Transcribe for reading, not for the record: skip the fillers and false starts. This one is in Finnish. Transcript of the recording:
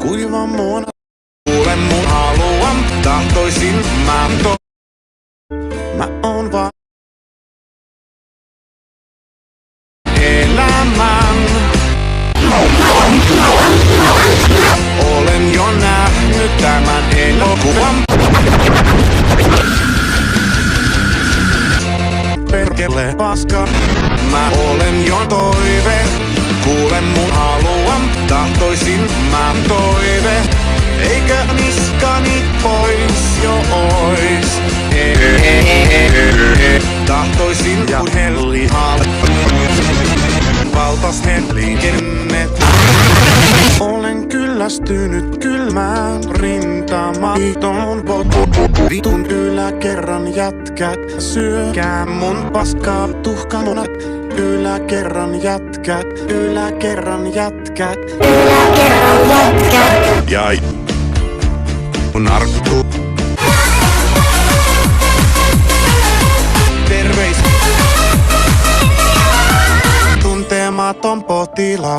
Kuiva muona, kuule mun haluan, tahtoisin mä oon vaan elämän. Olen jo nähnyt tämän elokuvan. Perkele paska, mä olen jo toive. Kuule mun haluan, tahtoisin mä toive. Eikö niskani pois jo ois? Tahtoisin ja hellihalle valtas liikennet. Olen kyllästynyt kylmään rintamaan. Vitun yläkerran jätkät, syökää mun paskaa tuhkamunat. Yläkerran jätkät, yläkerran jätkät, yläkerran jätkät. Jai, narkku. Terveis. Tuntematon potilas.